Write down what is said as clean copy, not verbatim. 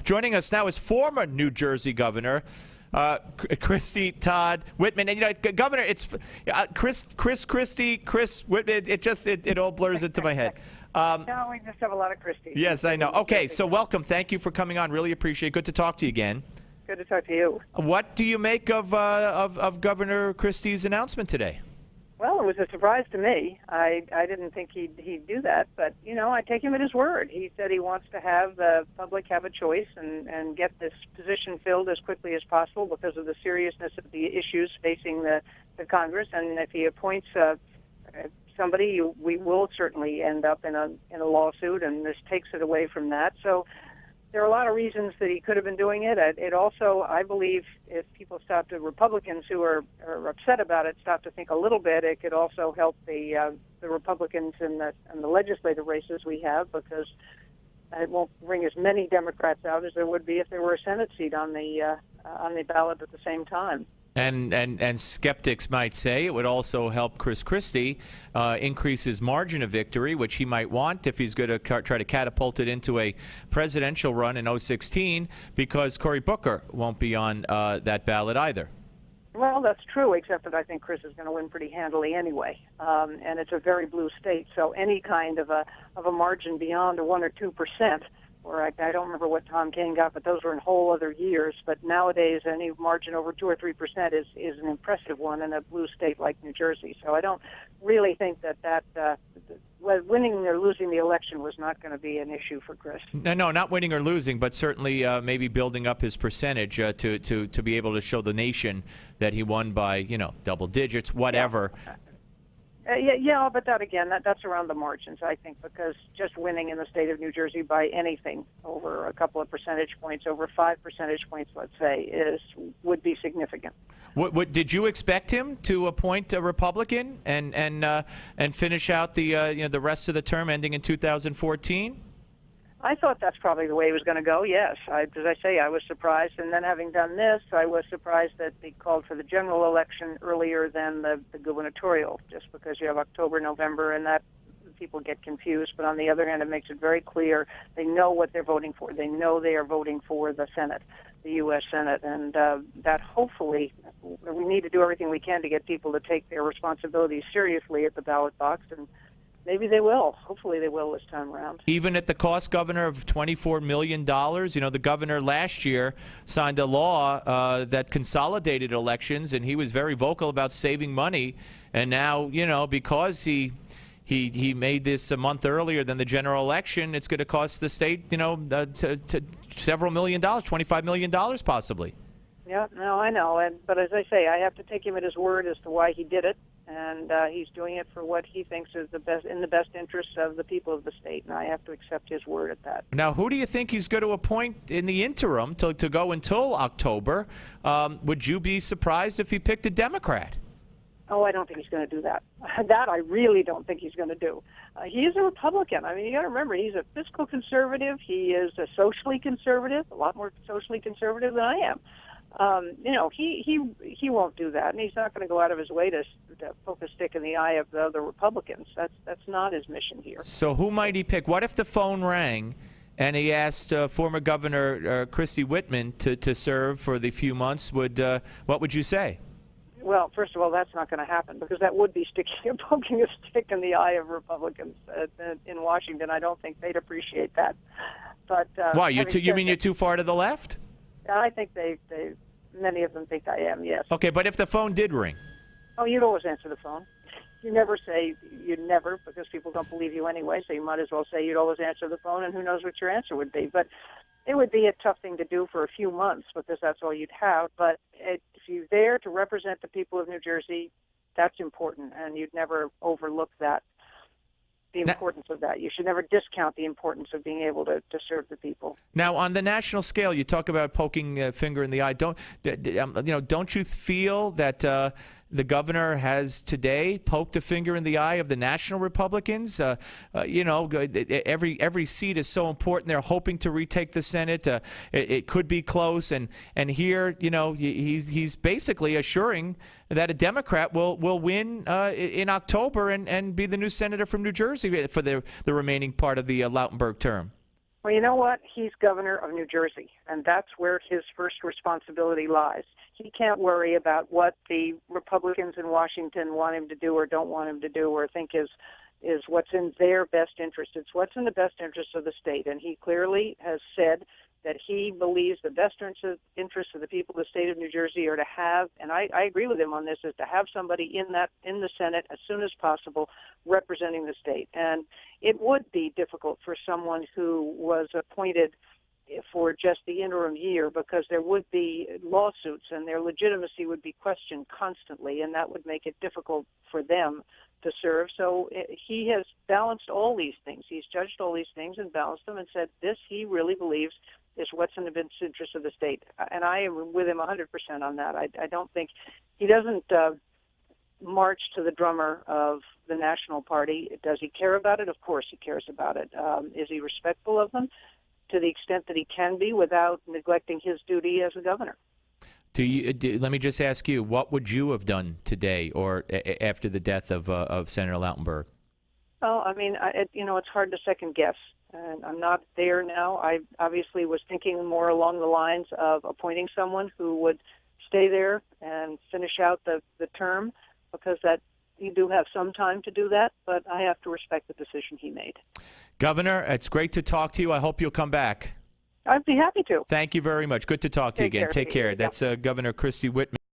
Joining us now is former New Jersey Governor Christie Whitman. And Governor, it's Chris Whitman. It all blurs into my head. No, we just have a lot of Christies. Yes, I know. Okay, so welcome. Thank you for coming on. Really appreciate it. Good to talk to you again. Good to talk to you. What do you make of Governor Christie's announcement today? Well, it was a surprise to me. I didn't think he'd do that, but I take him at his word. He said he wants to have the public have a choice and get this position filled as quickly as possible because of the seriousness of the issues facing the Congress. And if he appoints somebody, we will certainly end up in a lawsuit, and this takes it away from that. So there are a lot of reasons that he could have been doing it. It also, I believe, if people stop to Republicans who are upset about it, stop to think a little bit, it could also help the Republicans in the legislative races we have, because it won't bring as many Democrats out as there would be if there were a Senate seat on the ballot at the same time. And skeptics might say it would also help Chris Christie increase his margin of victory, which he might want if he's going to try to catapult it into a presidential run in 2016, because Cory Booker won't be on that ballot either. Well, that's true, except that I think Chris is going to win pretty handily anyway, and it's a very blue state. So any kind of a margin beyond a 1 or 2%. Or I don't remember what Tom Kaine got, but those were in whole other years. But nowadays, any margin over 2 or 3% is an impressive one in a blue state like New Jersey. So I don't really think that winning or losing the election was not going to be an issue for Chris. No, not winning or losing, but certainly maybe building up his percentage to be able to show the nation that he won by double digits, whatever. Yeah, but that's around the margins, I think, because just winning in the state of New Jersey by anything over a couple of percentage points, over 5 percentage points, let's say, would be significant. What did you expect him to appoint a Republican and finish out the rest of the term ending in 2014? I thought that's probably the way it was going to go, yes. As I say, I was surprised. And then having done this, I was surprised that they called for the general election earlier than the gubernatorial, just because you have October, November, and that people get confused. But on the other hand, it makes it very clear they know what they're voting for. They know they are voting for the Senate, the U.S. Senate. And that hopefully, we need to do everything we can to get people to take their responsibilities seriously at the ballot box, and maybe they will. Hopefully they will this time around. Even at the cost, Governor, of $24 million? The governor last year signed a law that consolidated elections, and he was very vocal about saving money. And now, because he made this a month earlier than the general election, it's going to cost the state, several $million, $25 million possibly. Yeah, no, I know. But as I say, I have to take him at his word as to why he did it. And he's doing it for what he thinks is in the best interests of the people of the state, and I have to accept his word at that. Now, who do you think he's going to appoint in the interim to go until October? Would you be surprised if he picked a Democrat? Oh, I don't think he's going to do that. That I really don't think he's going to do. He is a Republican. I mean, you got to remember, he's a fiscal conservative. He is a socially conservative, a lot more socially conservative than I am. He won't do that, and he's not going to go out of his way to poke a stick in the eye of the other Republicans. That's not his mission here. So who might he pick? What if the phone rang and he asked former Governor Christie Whitman to serve for the few months? What would you say? Well, first of all, that's not going to happen, because that would be poking a stick in the eye of Republicans in Washington. I don't think they'd appreciate that. But why? You mean you're too far to the left? I think many of them think I am, yes. Okay, but if the phone did ring? Oh, you'd always answer the phone. You never say you'd never, because people don't believe you anyway, so you might as well say you'd always answer the phone, and who knows what your answer would be. But it would be a tough thing to do for a few months, because that's all you'd have. But if you're there to represent the people of New Jersey, that's important, and you'd never overlook that. The importance of that. You should never discount the importance of being able to serve the people. Now, on the national scale, you talk about poking a finger in the eye. Don't you feel that the governor has today poked a finger in the eye of the national Republicans? Every seat is so important. They're hoping to retake the Senate. It could be close, and here, he's basically assuring that a Democrat will win in October and be the new senator from New Jersey for the remaining part of the Lautenberg term. Well, you know what? He's governor of New Jersey, and that's where his first responsibility lies. He can't worry about what the Republicans in Washington want him to do or don't want him to do or think is what's in their best interest. It's what's in the best interest of the state, and he clearly has said that he believes the best interests of the people of the state of New Jersey are to have, and I agree with him on this, is to have somebody in the Senate as soon as possible representing the state. And it would be difficult for someone who was appointed for just the interim year, because there would be lawsuits and their legitimacy would be questioned constantly, and that would make it difficult for them to serve. So he has balanced all these things. He's judged all these things and balanced them and said this he really believes is what's in the best interest of the state. And I am with him 100% on that. I don't think he doesn't march to the drummer of the National Party. Does he care about it? Of course he cares about it. Is he respectful of them? To the extent that he can be without neglecting his duty as a governor. Let me just ask you, what would you have done today or after the death of Senator Lautenberg? Well, I mean, it's hard to second guess. And I'm not there now. I obviously was thinking more along the lines of appointing someone who would stay there and finish out the term, because that you do have some time to do that, but I have to respect the decision he made. Governor, it's great to talk to you. I hope you'll come back. I'd be happy to. Thank you very much. Good to talk to you again. Take care. Yep. That's Governor Christie Whitman.